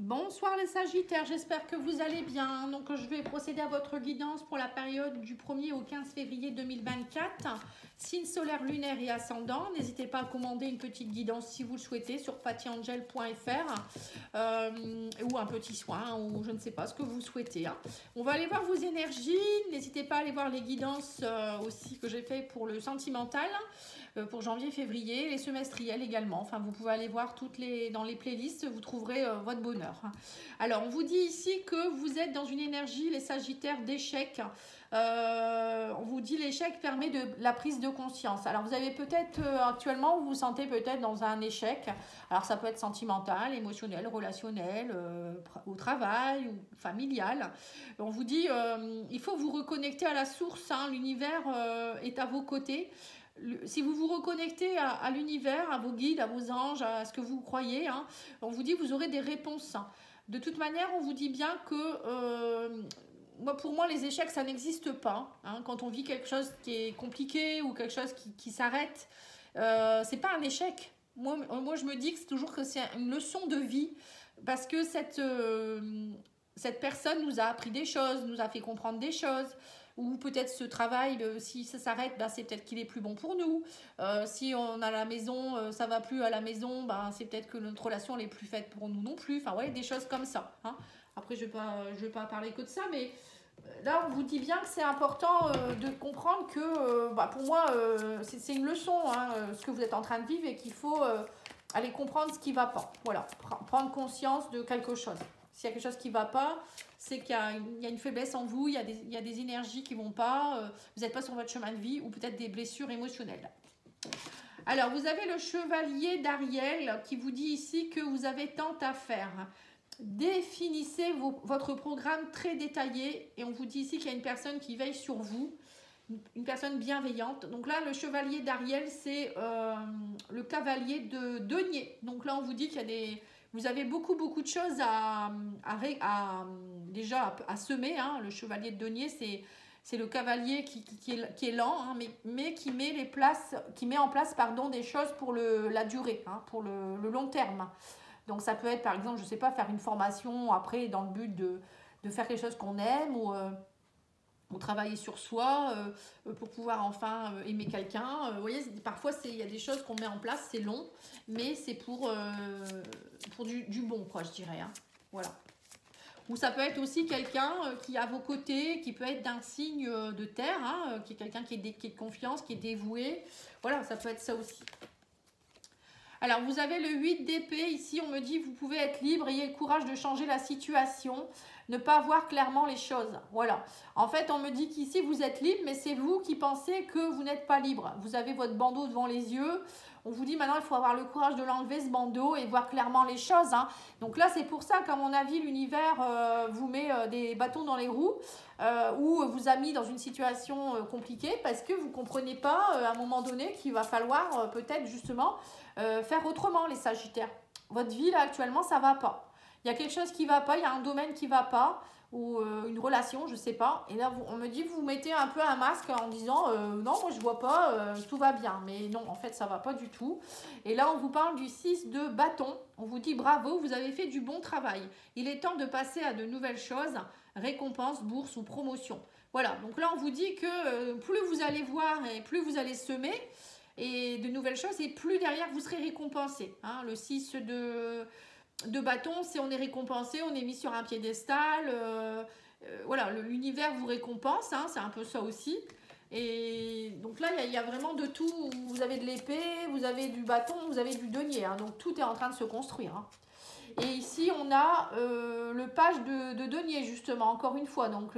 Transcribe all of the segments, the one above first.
Bonsoir les Sagittaires, j'espère que vous allez bien. Donc je vais procéder à votre guidance pour la période du 1er au 15 février 2024. Signe solaire, lunaire et ascendant. N'hésitez pas à commander une petite guidance si vous le souhaitez sur pattyangel.fr ou un petit soin ou je ne sais pas ce que vous souhaitez. On va aller voir vos énergies. N'hésitez pas à aller voir les guidances aussi que j'ai fait pour le sentimental. Pour janvier-février, les semestriels également. Enfin, vous pouvez aller voir dans les playlists, vous trouverez votre bonheur. Alors, on vous dit ici que vous êtes dans une énergie, les Sagittaires, d'échec. On vous dit l'échec permet de la prise de conscience. Alors, vous avez peut-être actuellement, vous vous sentez peut-être dans un échec. Alors, ça peut être sentimental, émotionnel, relationnel, au travail ou familial. On vous dit, il faut vous reconnecter à la source. L'univers est à vos côtés. Si vous vous reconnectez à l'univers, à vos guides, à vos anges, à ce que vous croyez, on vous dit que vous aurez des réponses. De toute manière, on vous dit bien que pour moi, les échecs, ça n'existe pas. Quand on vit quelque chose qui est compliqué ou quelque chose qui s'arrête, c'est pas un échec. Moi, je me dis que c'est une leçon de vie parce que cette personne nous a appris des choses, nous a fait comprendre des choses. Ou peut-être ce travail, si ça s'arrête, c'est peut-être qu'il est plus bon pour nous. Si on a la maison, ça va plus à la maison, c'est peut-être que notre relation n'est plus faite pour nous non plus. Enfin, ouais, des choses comme ça. Après, je vais pas parler que de ça, mais là, on vous dit bien que c'est important de comprendre que, pour moi, c'est une leçon, ce que vous êtes en train de vivre et qu'il faut aller comprendre ce qui ne va pas. Voilà, prendre conscience de quelque chose. S'il y a quelque chose qui ne va pas, c'est qu'il y a une faiblesse en vous, il y a des énergies qui ne vont pas, vous n'êtes pas sur votre chemin de vie ou peut-être des blessures émotionnelles. Alors, vous avez le chevalier d'Ariel qui vous dit ici que vous avez tant à faire. Définissez votre programme très détaillé et on vous dit ici qu'il y a une personne qui veille sur vous, une personne bienveillante. Donc là, le chevalier d'Ariel, c'est le cavalier de denier. Donc là, on vous dit qu'il y a vous avez beaucoup de choses déjà à semer. Le chevalier de denier, c'est le cavalier qui est lent, mais qui met en place des choses pour la durée, pour le long terme. Donc ça peut être par exemple, je ne sais pas, faire une formation après dans le but de faire quelque chose qu'on aime ou travailler sur soi pour pouvoir enfin aimer quelqu'un. Vous voyez, parfois il y a des choses qu'on met en place, c'est long, mais c'est pour du bon, quoi, je dirais. Voilà. Ou ça peut être aussi quelqu'un qui est à vos côtés, qui peut être d'un signe de terre, qui est quelqu'un qui est de confiance, qui est dévoué. Voilà, ça peut être ça aussi. Alors, vous avez le 8 d'épée. Ici, on me dit, vous pouvez être libre, ayez le courage de changer la situation, ne pas voir clairement les choses. Voilà. En fait, on me dit qu'ici, vous êtes libre, mais c'est vous qui pensez que vous n'êtes pas libre. Vous avez votre bandeau devant les yeux. On vous dit maintenant, il faut avoir le courage de l'enlever, ce bandeau, et voir clairement les choses. Donc là, c'est pour ça qu'à mon avis, l'univers vous met des bâtons dans les roues ou vous a mis dans une situation compliquée parce que vous ne comprenez pas à un moment donné qu'il va falloir peut-être justement faire autrement, les Sagittaires. Votre vie, là, actuellement, ça ne va pas. Il y a quelque chose qui ne va pas, il y a un domaine qui ne va pas, ou une relation, je ne sais pas. Et là, on me dit, vous mettez un peu un masque en disant, non, moi, je ne vois pas, tout va bien. Mais non, en fait, ça ne va pas du tout. Et là, on vous parle du 6 de bâton. On vous dit, bravo, vous avez fait du bon travail. Il est temps de passer à de nouvelles choses, récompense, bourse ou promotion. Voilà, donc là, on vous dit que plus vous allez voir et plus vous allez semer, et de nouvelles choses, et plus derrière vous serez récompensé. Le 6 de bâton, c'est on est récompensé, on est mis sur un piédestal, voilà, l'univers vous récompense, c'est un peu ça aussi. Et donc là, il y a vraiment de tout. Vous avez de l'épée, vous avez du bâton, vous avez du denier, donc tout est en train de se construire. Et ici, on a le page de denier, justement, encore une fois. Donc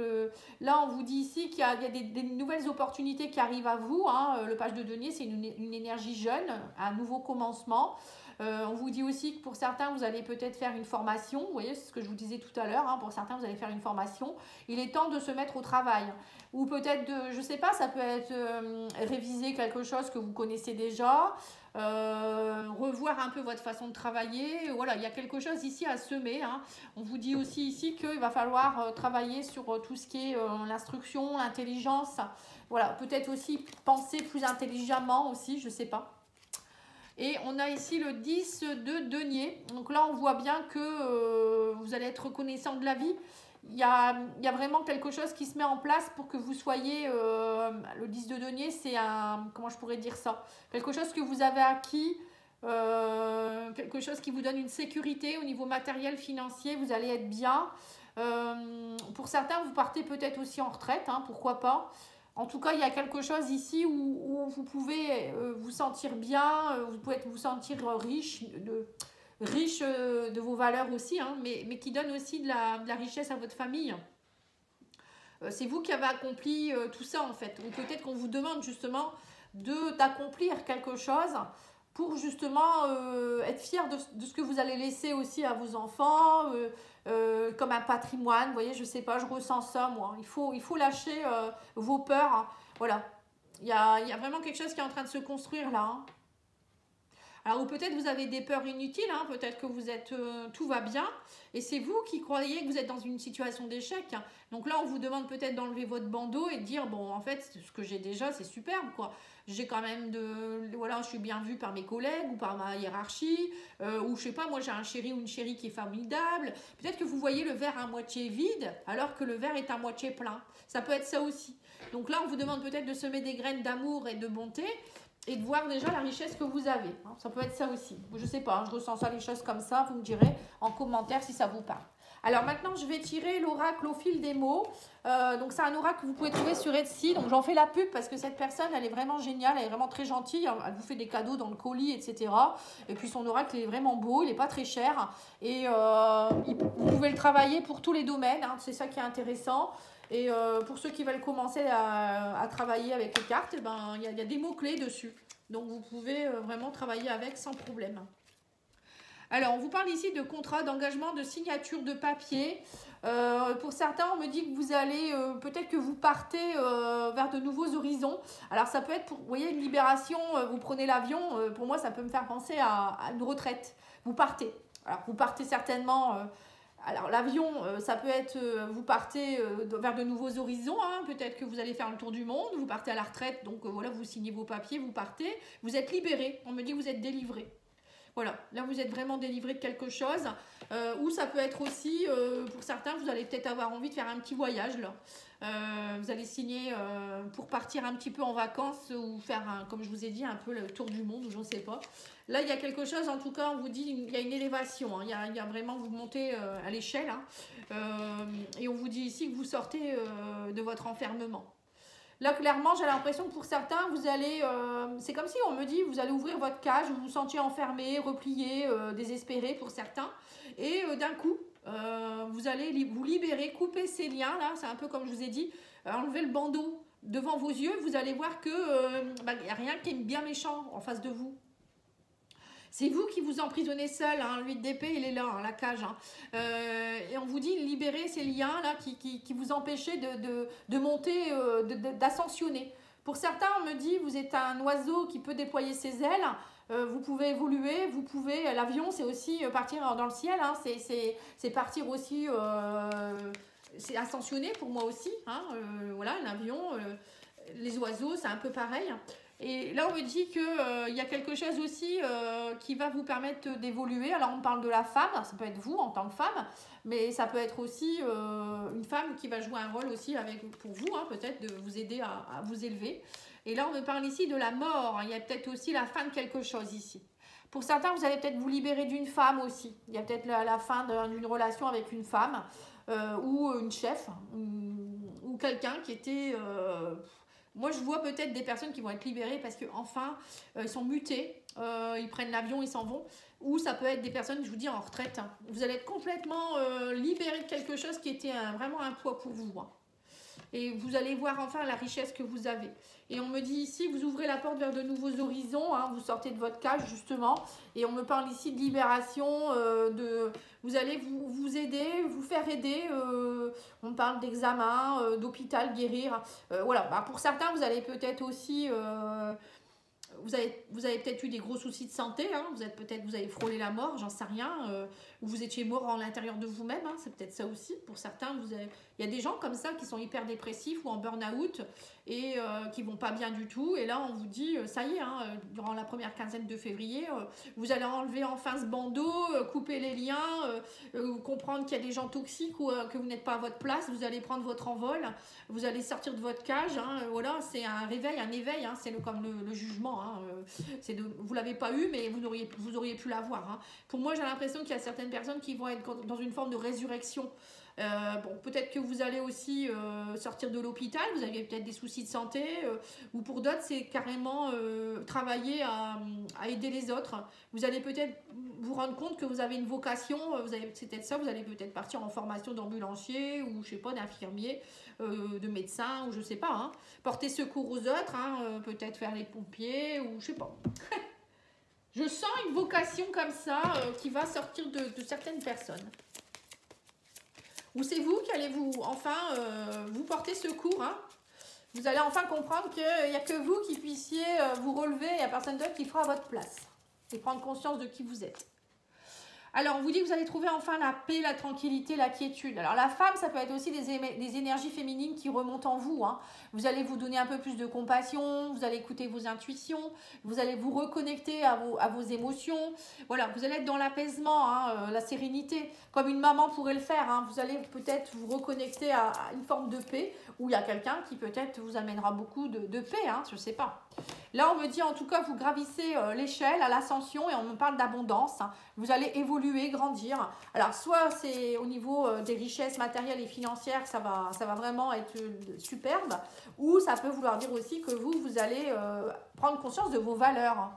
là, on vous dit ici qu'il y a des nouvelles opportunités qui arrivent à vous. Le page de denier, c'est une énergie jeune, un nouveau commencement. On vous dit aussi que pour certains, vous allez peut-être faire une formation. Vous voyez, c'est ce que je vous disais tout à l'heure. Pour certains, vous allez faire une formation. Il est temps de se mettre au travail. Ou peut-être, je ne sais pas, ça peut être réviser quelque chose que vous connaissez déjà. Revoir un peu votre façon de travailler. Voilà, il y a quelque chose ici à semer. On vous dit aussi ici qu'il va falloir travailler sur tout ce qui est l'instruction, l'intelligence. Voilà, peut-être aussi penser plus intelligemment aussi, je ne sais pas. Et on a ici le 10 de denier. Donc là, on voit bien que vous allez être reconnaissant de la vie. Il y a vraiment quelque chose qui se met en place pour que vous soyez... le 10 de denier, c'est un... Comment je pourrais dire ça? Quelque chose que vous avez acquis, quelque chose qui vous donne une sécurité au niveau matériel, financier. Vous allez être bien. Pour certains, vous partez peut-être aussi en retraite, hein, pourquoi pas. En tout cas, il y a quelque chose ici où vous pouvez vous sentir bien, vous pouvez vous sentir riche de vos valeurs aussi, hein, mais qui donne aussi de la richesse à votre famille. C'est vous qui avez accompli tout ça en fait. Ou peut-être qu'on vous demande justement d'accomplir quelque chose pour justement être fier de ce que vous allez laisser aussi à vos enfants, comme un patrimoine. Vous voyez, je sais pas, je ressens ça moi. Il faut lâcher vos peurs, hein. Voilà, il y a vraiment quelque chose qui est en train de se construire là, hein. Alors, ou peut-être vous avez des peurs inutiles, hein, peut-être que vous êtes, tout va bien, et c'est vous qui croyez que vous êtes dans une situation d'échec, hein. Donc là, on vous demande peut-être d'enlever votre bandeau et de dire, bon, en fait, ce que j'ai déjà, c'est superbe, quoi. J'ai quand même voilà, je suis bien vue par mes collègues ou par ma hiérarchie, ou je sais pas, moi j'ai un chéri ou une chérie qui est formidable. Peut-être que vous voyez le verre à moitié vide, alors que le verre est à moitié plein. Ça peut être ça aussi. Donc là, on vous demande peut-être de semer des graines d'amour et de bonté, et de voir déjà la richesse que vous avez. Ça peut être ça aussi. Je sais pas, je ressens ça, les choses comme ça. Vous me direz en commentaire si ça vous parle. Alors maintenant, je vais tirer l'oracle au fil des mots. Donc c'est un oracle que vous pouvez trouver sur Etsy. Donc j'en fais la pub parce que cette personne, elle est vraiment géniale. Elle est vraiment très gentille. Elle vous fait des cadeaux dans le colis, etc. Et puis son oracle est vraiment beau. Il n'est pas très cher. Et vous pouvez le travailler pour tous les domaines, hein. C'est ça qui est intéressant. Et pour ceux qui veulent commencer à travailler avec les cartes, il y a des mots-clés dessus. Donc vous pouvez vraiment travailler avec sans problème. Alors, on vous parle ici de contrat, d'engagement, de signature de papier. Pour certains, on me dit que vous allez, peut-être que vous partez vers de nouveaux horizons. Alors, ça peut être, vous voyez, une libération, vous prenez l'avion. Pour moi, ça peut me faire penser à une retraite. Vous partez. Alors, vous partez certainement... alors l'avion, ça peut être, vous partez vers de nouveaux horizons, hein. Peut-être que vous allez faire le tour du monde, vous partez à la retraite, donc voilà, vous signez vos papiers, vous partez, vous êtes libéré, on me dit que vous êtes délivré. Voilà, là vous êtes vraiment délivré de quelque chose, ou ça peut être aussi, pour certains, vous allez peut-être avoir envie de faire un petit voyage là. Vous allez signer pour partir un petit peu en vacances ou faire, comme je vous ai dit, un peu le tour du monde, ou je ne sais pas. Là, il y a quelque chose, en tout cas, on vous dit, il y a une élévation, hein. Il y a vraiment, vous montez à l'échelle, hein. Et on vous dit ici que vous sortez de votre enfermement. Là, clairement, j'ai l'impression que pour certains, vous allez... c'est comme si on me dit, vous allez ouvrir votre cage, vous vous sentiez enfermé, replié, désespéré pour certains. Et d'un coup, vous allez vous libérer, couper ces liens, là. C'est un peu comme je vous ai dit, enlever le bandeau devant vos yeux. Vous allez voir que y a rien qui est bien méchant en face de vous. C'est vous qui vous emprisonnez seul, hein. L'huile d'épée, il est là, hein, la cage, hein. Et on vous dit libérer ces liens-là qui vous empêchaient de monter, d'ascensionner. Pour certains, on me dit, vous êtes un oiseau qui peut déployer ses ailes, vous pouvez évoluer, vous pouvez... L'avion, c'est aussi partir dans le ciel, hein. C'est partir aussi... c'est ascensionner pour moi aussi, hein. Voilà, l'avion, les oiseaux, c'est un peu pareil. Et là, on me dit qu'il y a quelque chose aussi qui va vous permettre d'évoluer. Alors, on parle de la femme, ça peut être vous en tant que femme, mais ça peut être aussi une femme qui va jouer un rôle aussi pour vous, hein, peut-être de vous aider à vous élever. Et là, on me parle ici de la mort. Il y a peut-être aussi la fin de quelque chose ici. Pour certains, vous allez peut-être vous libérer d'une femme aussi. Il y a peut-être la fin d'une relation avec une femme ou une chef ou quelqu'un qui était... moi, je vois peut-être des personnes qui vont être libérées parce qu'enfin, ils sont mutés, ils prennent l'avion, ils s'en vont. Ou ça peut être des personnes, je vous dis, en retraite. Vous allez être complètement libérés de quelque chose qui était vraiment un poids pour vous, hein. Et vous allez voir enfin la richesse que vous avez. Et on me dit ici, vous ouvrez la porte vers de nouveaux horizons, hein, vous sortez de votre cage justement. Et on me parle ici de libération, vous allez vous aider, vous faire aider. On parle d'examen, d'hôpital, guérir. Voilà, pour certains, vous allez peut-être aussi vous avez peut-être eu des gros soucis de santé, hein, vous avez frôlé la mort, j'en sais rien, ou vous étiez mort à l'intérieur de vous-même, hein, c'est peut-être ça aussi. Pour certains, il y a des gens comme ça qui sont hyper dépressifs ou en burn-out et qui vont pas bien du tout. Et là, on vous dit, ça y est, hein, durant la première quinzaine de février, vous allez enlever enfin ce bandeau, couper les liens, comprendre qu'il y a des gens toxiques ou que vous n'êtes pas à votre place, vous allez prendre votre envol, vous allez sortir de votre cage, hein, voilà, c'est un réveil, un éveil, hein, c'est comme le jugement, hein, vous l'avez pas eu, mais vous auriez pu l'avoir. Hein. Pour moi, j'ai l'impression qu'il y a certaines personnes qui vont être dans une forme de résurrection. Bon, peut-être que vous allez aussi sortir de l'hôpital, vous avez peut-être des soucis de santé, ou pour d'autres, c'est carrément travailler à aider les autres. Vous allez peut-être vous rendre compte que vous avez une vocation, c'est peut-être ça, vous allez peut-être partir en formation d'ambulancier, ou je sais pas, d'infirmier, de médecin, ou je sais pas, hein. Porter secours aux autres, hein, peut-être faire les pompiers, ou je sais pas. Je sens une vocation comme ça qui va sortir de certaines personnes. Ou c'est vous qui allez enfin vous porter secours. Hein. Vous allez enfin comprendre qu'il n'y a que vous qui puissiez vous relever, il n'y a personne d'autre qui fera à votre place. Et prendre conscience de qui vous êtes. Alors, on vous dit que vous allez trouver enfin la paix, la tranquillité, la quiétude. Alors, la femme, ça peut être aussi des énergies féminines qui remontent en vous. Hein. Vous allez vous donner un peu plus de compassion, vous allez écouter vos intuitions, vous allez vous reconnecter à vos émotions. Voilà, vous allez être dans l'apaisement, hein, la sérénité, comme une maman pourrait le faire. Hein. Vous allez peut-être vous reconnecter à une forme de paix, où il y a quelqu'un qui peut-être vous amènera beaucoup de paix, hein, je ne sais pas. Là, on me dit, en tout cas, vous gravissez l'échelle à l'ascension et on me parle d'abondance. Hein. Vous allez évoluer, grandir. Alors, soit c'est au niveau des richesses matérielles et financières, ça va vraiment être superbe, ou ça peut vouloir dire aussi que vous allez prendre conscience de vos valeurs. Hein.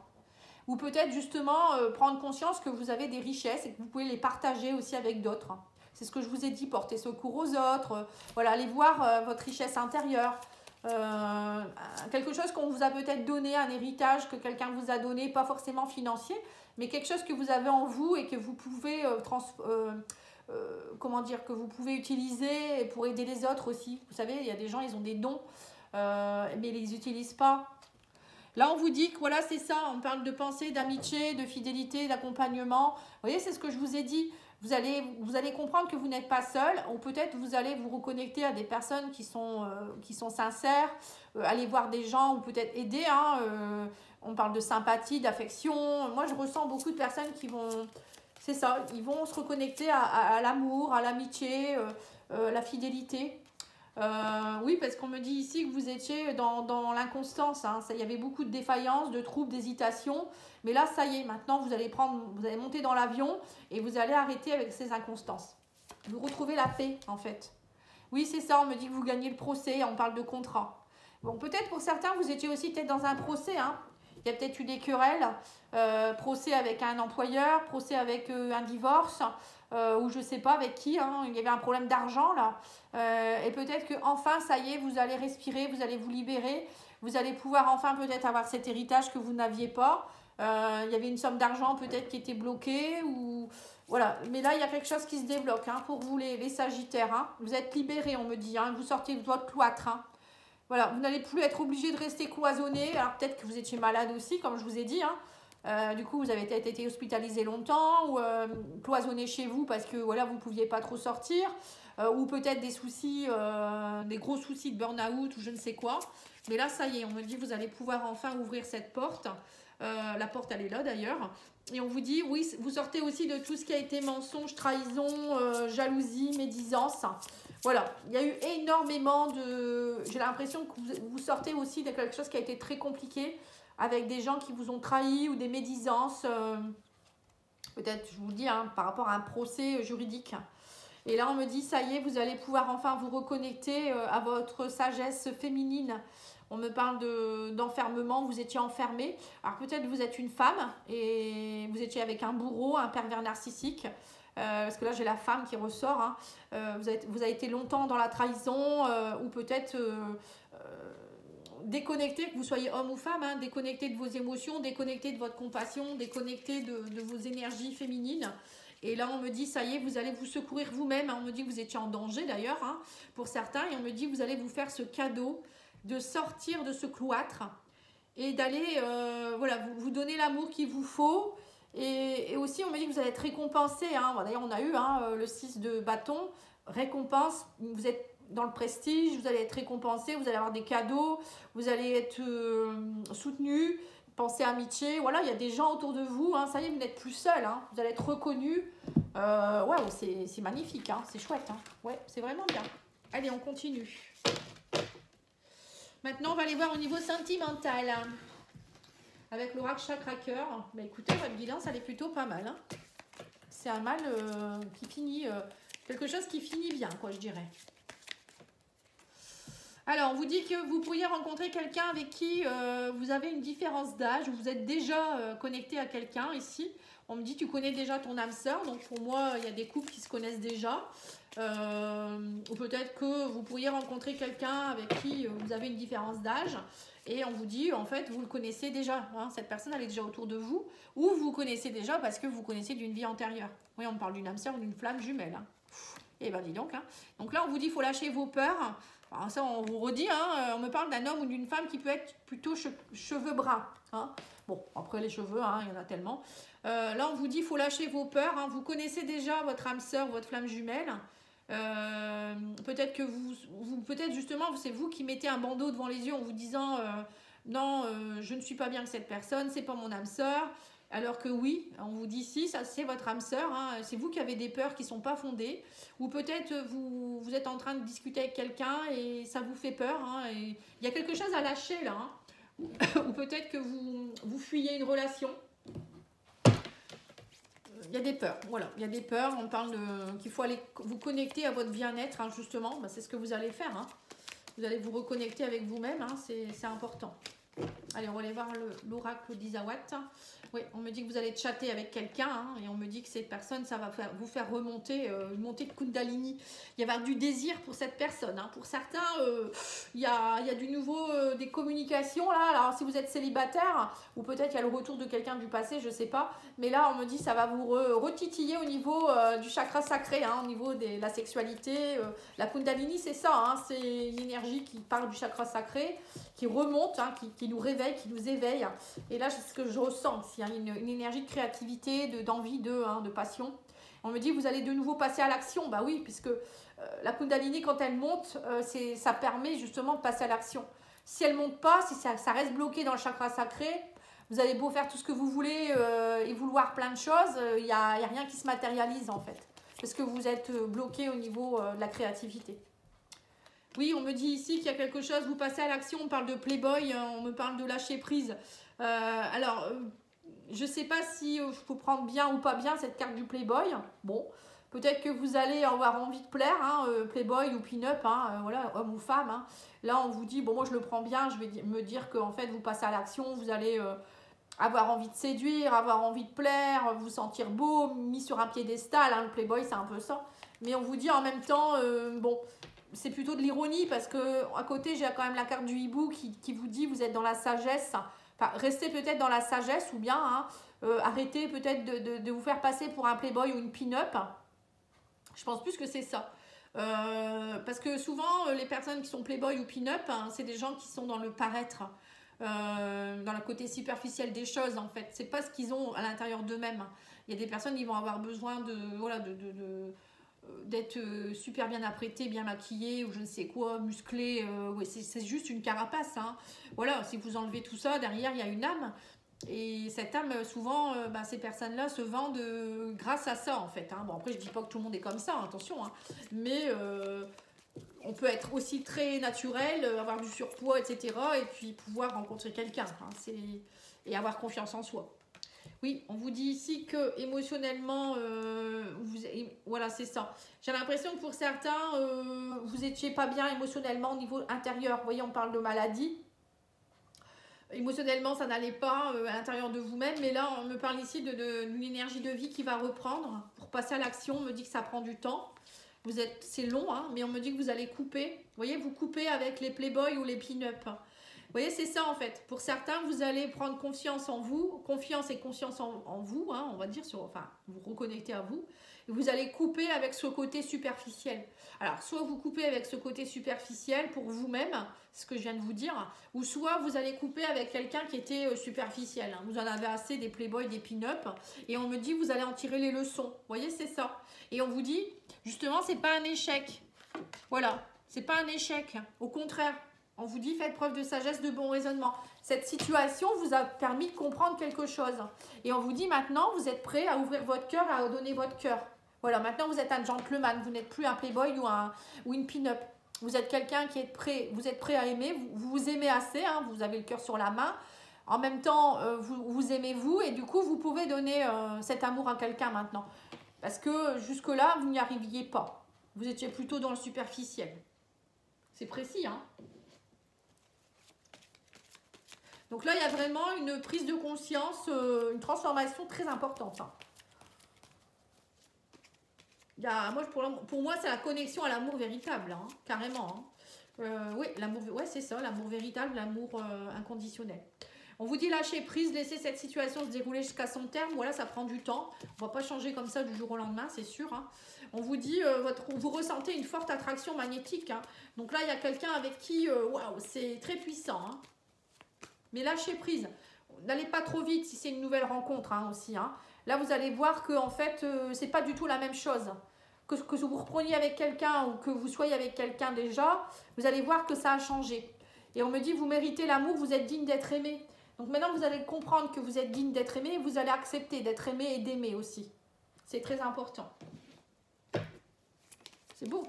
Ou peut-être justement prendre conscience que vous avez des richesses et que vous pouvez les partager aussi avec d'autres. Hein. C'est ce que je vous ai dit, porter secours aux autres. Voilà, allez voir votre richesse intérieure. Quelque chose qu'on vous a peut-être donné, un héritage que quelqu'un vous a donné, pas forcément financier, mais quelque chose que vous avez en vous et que vous pouvez que vous pouvez utiliser pour aider les autres aussi. Vous savez, il y a des gens, ils ont des dons, mais ils les utilisent pas. Là, on vous dit que voilà, c'est ça, on parle de pensée, d'amitié, de fidélité, d'accompagnement. Vous voyez, c'est ce que je vous ai dit. Vous allez comprendre que vous n'êtes pas seul, ou peut-être vous allez vous reconnecter à des personnes qui sont sincères, aller voir des gens ou peut-être aider. Hein, on parle de sympathie, d'affection. Moi, je ressens beaucoup de personnes qui vont, c'est ça, ils vont se reconnecter à l'amour, à l'amitié, la fidélité. Oui, parce qu'on me dit ici que vous étiez dans l'inconstance. Hein. Il y avait beaucoup de défaillances, de troubles, d'hésitation. Mais là, ça y est, maintenant, vous allez monter dans l'avion et vous allez arrêter avec ces inconstances. Vous retrouvez la paix, en fait. Oui, c'est ça, on me dit que vous gagnez le procès, on parle de contrat. Bon, peut-être pour certains, vous étiez aussi peut-être dans un procès. Hein. Il y a peut-être eu des querelles, procès avec un employeur, procès avec un divorce. Ou je sais pas avec qui, hein, il y avait un problème d'argent là, et peut-être que enfin ça y est, vous allez respirer, vous allez vous libérer, vous allez pouvoir enfin peut-être avoir cet héritage que vous n'aviez pas. Il y avait une somme d'argent peut-être qui était bloquée, ou voilà, mais là il y a quelque chose qui se débloque, hein, pour vous les sagittaires, hein. Vous êtes libérés, on me dit, hein, vous sortez de votre cloître, hein. Voilà, vous n'allez plus être obligé de rester cloisonné. Alors peut-être que vous étiez malade aussi, comme je vous ai dit, hein. Du coup, vous avez peut-être été hospitalisé longtemps, ou cloisonné chez vous parce que voilà, vous ne pouviez pas trop sortir, ou peut-être des soucis, des gros soucis de burn-out ou je ne sais quoi. Mais là, ça y est, on me dit vous allez pouvoir enfin ouvrir cette porte. La porte, elle est là d'ailleurs. Et on vous dit, oui, vous sortez aussi de tout ce qui a été mensonge, trahison, jalousie, médisance. Voilà, il y a eu énormément de... J'ai l'impression que vous sortez aussi de quelque chose qui a été très compliqué, avec des gens qui vous ont trahi ou des médisances, peut-être, je vous le dis, hein, par rapport à un procès juridique. Et là, on me dit, ça y est, vous allez pouvoir enfin vous reconnecter à votre sagesse féminine. On me parle d'enfermement, vous étiez enfermé. Alors peut-être vous êtes une femme et vous étiez avec un bourreau, un pervers narcissique. Parce que là, j'ai la femme qui ressort. Hein. Vous avez été longtemps dans la trahison, ou peut-être... déconnecté, que vous soyez homme ou femme, hein, déconnecté de vos émotions, déconnecté de votre compassion, déconnecté de vos énergies féminines. Et là, on me dit, ça y est, vous allez vous secourir vous-même. Hein. On me dit que vous étiez en danger d'ailleurs, hein, pour certains. Et on me dit, vous allez vous faire ce cadeau de sortir de ce cloître et d'aller voilà, vous donner l'amour qu'il vous faut. Et aussi, on me dit que vous allez être récompensé. Hein. D'ailleurs, on a eu le 6 de bâton, récompense. Vous êtes dans le prestige, vous allez être récompensé, vous allez avoir des cadeaux, vous allez être soutenu. Pensez à amitié. Voilà, il y a des gens autour de vous. Hein. Ça y est, vous n'êtes plus seul. Hein. Vous allez être reconnu. Ouais, c'est magnifique. Hein. C'est chouette. Hein. Ouais, c'est vraiment bien. Allez, on continue. Maintenant, on va aller voir au niveau sentimental. Avec l'oracle chakra cœur. Bah, écoutez, votre guidance, elle est plutôt pas mal. Hein. C'est un mal qui finit... quelque chose qui finit bien, quoi, je dirais. Alors, on vous dit que vous pourriez rencontrer quelqu'un avec qui vous avez une différence d'âge, vous êtes déjà connecté à quelqu'un ici. On me dit tu connais déjà ton âme sœur, donc pour moi, il y a des couples qui se connaissent déjà. Ou peut-être que vous pourriez rencontrer quelqu'un avec qui vous avez une différence d'âge. Et on vous dit, en fait, vous le connaissez déjà. Hein, cette personne, elle est déjà autour de vous. Ou vous connaissez déjà parce que vous connaissez d'une vie antérieure. Oui, on parle d'une âme sœur ou d'une flamme jumelle. Hein. Et ben dis donc. Hein. Donc là, on vous dit, il faut lâcher vos peurs. Alors ça, on vous redit, hein, on me parle d'un homme ou d'une femme qui peut être plutôt cheveux bruns. Hein. Bon, après les cheveux, hein, il y en a tellement. Là, on vous dit, il faut lâcher vos peurs. Hein. Vous connaissez déjà votre âme sœur, votre flamme jumelle. Peut-être que peut-être justement, c'est vous qui mettez un bandeau devant les yeux en vous disant non, je ne suis pas bien avec cette personne, c'est pas mon âme sœur. Alors que oui, on vous dit si, ça c'est votre âme sœur, hein, c'est vous qui avez des peurs qui ne sont pas fondées, ou peut-être vous êtes en train de discuter avec quelqu'un et ça vous fait peur, hein, et il y a quelque chose à lâcher là, hein, ou peut-être que vous fuyez une relation. Il y a des peurs, voilà, il y a des peurs, on parle qu'il faut aller vous connecter à votre bien-être, hein, justement, bah, c'est ce que vous allez faire, hein. Vous allez vous reconnecter avec vous-même, hein, c'est important. Allez, on va aller voir l'oracle d'Isawat. Oui, on me dit que vous allez chatter avec quelqu'un, hein, et on me dit que cette personne, ça va vous faire remonter, une montée de Kundalini. Il y avoir du désir pour cette personne. Hein. Pour certains, il y a du nouveau, des communications là. Alors, si vous êtes célibataire, ou peut-être il y a le retour de quelqu'un du passé, je ne sais pas. Mais là, on me dit que ça va vous retitiller au niveau du chakra sacré, hein, au niveau de la sexualité. La Kundalini, c'est ça, hein, c'est une énergie qui parle du chakra sacré, qui remonte, hein, qui nous réveille, qui nous éveille. Et là, c'est ce que je ressens. Il y a une énergie de créativité, d'envie, de passion. On me dit, vous allez de nouveau passer à l'action. Bah oui, puisque la Kundalini, quand elle monte, ça permet justement de passer à l'action. Si elle ne monte pas, si ça reste bloqué dans le chakra sacré, vous avez beau faire tout ce que vous voulez et vouloir plein de choses, il n'y a rien qui se matérialise en fait. Parce que vous êtes bloqué au niveau de la créativité. Oui, on me dit ici qu'il y a quelque chose, vous passez à l'action, on parle de Playboy, on me parle de lâcher prise. Je ne sais pas si je peux prendre bien ou pas bien cette carte du Playboy. Bon, peut-être que vous allez avoir envie de plaire, hein, Playboy ou pin-up, hein, voilà, homme ou femme. Hein. Là, on vous dit, bon, moi je le prends bien, je vais me dire qu'en fait, vous passez à l'action, vous allez avoir envie de séduire, avoir envie de plaire, vous sentir beau, mis sur un piédestal. Hein, le Playboy, c'est un peu ça. Mais on vous dit en même temps, bon... C'est plutôt de l'ironie parce que à côté, j'ai quand même la carte du hibou qui vous dit vous êtes dans la sagesse. Enfin, restez peut-être dans la sagesse ou bien hein, arrêtez peut-être de vous faire passer pour un playboy ou une pin-up. Je pense plus que c'est ça. Parce que souvent, les personnes qui sont playboy ou pin-up, hein, c'est des gens qui sont dans le paraître, dans le côté superficiel des choses en fait. C'est pas ce qu'ils ont à l'intérieur d'eux-mêmes. Il y a des personnes qui vont avoir besoin d'être super bien apprêté, bien maquillé ou je ne sais quoi, musclé, ouais, c'est juste une carapace. Hein. Voilà, si vous enlevez tout ça, derrière il y a une âme. Et cette âme, souvent, ces personnes-là se vendent grâce à ça en fait. Hein. Bon, après, je dis pas que tout le monde est comme ça, attention. Hein. Mais on peut être aussi très naturel, avoir du surpoids, etc. Et puis pouvoir rencontrer quelqu'un. Hein. Et avoir confiance en soi. Oui, on vous dit ici que émotionnellement, voilà, c'est ça. J'ai l'impression que pour certains, vous n'étiez pas bien émotionnellement au niveau intérieur. Vous voyez, on parle de maladie. Émotionnellement, ça n'allait pas à l'intérieur de vous-même. Mais là, on me parle ici d'une énergie de vie qui va reprendre. Pour passer à l'action, on me dit que ça prend du temps. C'est long, hein, mais on me dit que vous allez couper. Vous voyez, vous coupez avec les playboys ou les pin-up. Vous voyez, c'est ça en fait. Pour certains, vous allez prendre confiance en vous, confiance et conscience en vous, hein, on va dire, enfin, vous reconnecter à vous. Et vous allez couper avec ce côté superficiel. Alors, soit vous coupez avec ce côté superficiel pour vous-même, ce que je viens de vous dire, ou soit vous allez couper avec quelqu'un qui était superficiel. Hein. Vous en avez assez des playboys, des pin-up, et on me dit, vous allez en tirer les leçons. Vous voyez, c'est ça. Et on vous dit, justement, c'est pas un échec. Voilà, c'est pas un échec. Au contraire. On vous dit, faites preuve de sagesse, de bon raisonnement. Cette situation vous a permis de comprendre quelque chose. Et on vous dit maintenant, vous êtes prêt à ouvrir votre cœur, à donner votre cœur. Voilà, maintenant vous êtes un gentleman, vous n'êtes plus un playboy ou une pin-up. Vous êtes quelqu'un qui est prêt, vous êtes prêt à aimer, vous vous aimez assez, hein, vous avez le cœur sur la main. En même temps, vous aimez vous et du coup, vous pouvez donner cet amour à quelqu'un maintenant. Parce que jusque-là, vous n'y arriviez pas. Vous étiez plutôt dans le superficiel. C'est précis, hein. Donc là, il y a vraiment une prise de conscience, une transformation très importante. Hein. Pour moi, c'est la connexion à l'amour véritable, hein, carrément. Hein. Oui, l'amour, ouais, c'est ça, l'amour véritable, l'amour inconditionnel. On vous dit lâcher prise, laisser cette situation se dérouler jusqu'à son terme. Voilà, ça prend du temps. On ne va pas changer comme ça du jour au lendemain, c'est sûr. Hein. On vous dit, vous ressentez une forte attraction magnétique. Hein. Donc là, il y a quelqu'un avec qui, waouh, c'est très puissant. Hein. Mais lâchez prise. N'allez pas trop vite si c'est une nouvelle rencontre hein, aussi. Hein. Là, vous allez voir que en fait, c'est pas du tout la même chose. Que vous repreniez avec quelqu'un ou que vous soyez avec quelqu'un déjà, vous allez voir que ça a changé. Et on me dit, vous méritez l'amour, vous êtes digne d'être aimé. Donc maintenant, vous allez comprendre que vous êtes digne d'être aimé et vous allez accepter d'être aimé et d'aimer aussi. C'est très important. C'est beau.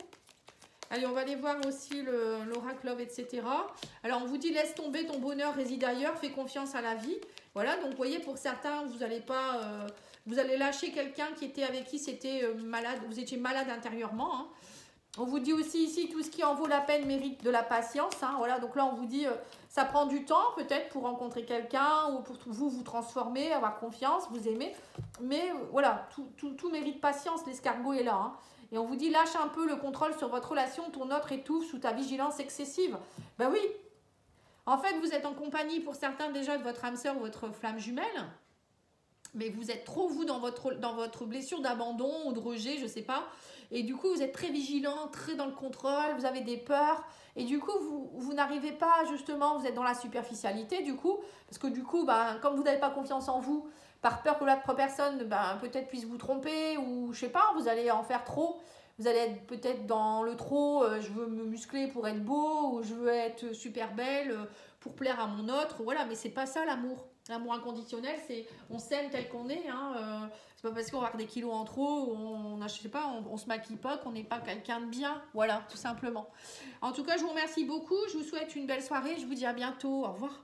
Allez, on va aller voir aussi l'oracle love, etc. Alors, on vous dit, laisse tomber, ton bonheur réside ailleurs, fais confiance à la vie. Voilà, donc vous voyez, pour certains, vous allez pas... vous allez lâcher quelqu'un qui était avec qui c'était malade, vous étiez malade intérieurement. Hein. On vous dit aussi ici, tout ce qui en vaut la peine mérite de la patience. Hein. Voilà, donc là, on vous dit, ça prend du temps peut-être pour rencontrer quelqu'un ou pour vous transformer, avoir confiance, vous aimer. Mais voilà, tout mérite patience, l'escargot est là. Hein. Et on vous dit, lâche un peu le contrôle sur votre relation, ton autre étouffe sous ta vigilance excessive. Ben oui, en fait, vous êtes en compagnie pour certains déjà de votre âme sœur ou votre flamme jumelle. Mais vous êtes trop, vous, dans votre blessure d'abandon ou de rejet, je ne sais pas. Et du coup, vous êtes très vigilant, très dans le contrôle, vous avez des peurs. Et du coup, vous n'arrivez pas, justement, vous êtes dans la superficialité, du coup. Parce que du coup, ben, comme vous n'avez pas confiance en vous, par peur que l'autre personne, ben, peut-être puisse vous tromper, ou je sais pas, vous allez en faire trop. Vous allez être peut-être dans le trop, je veux me muscler pour être beau, ou je veux être super belle pour plaire à mon autre. Voilà, mais c'est pas ça l'amour. L'amour inconditionnel, c'est on s'aime tel qu'on est. Hein, c'est pas parce qu'on va avoir des kilos en trop, je sais pas, on se maquille pas, qu'on n'est pas quelqu'un de bien. Voilà, tout simplement. En tout cas, je vous remercie beaucoup. Je vous souhaite une belle soirée. Je vous dis à bientôt. Au revoir.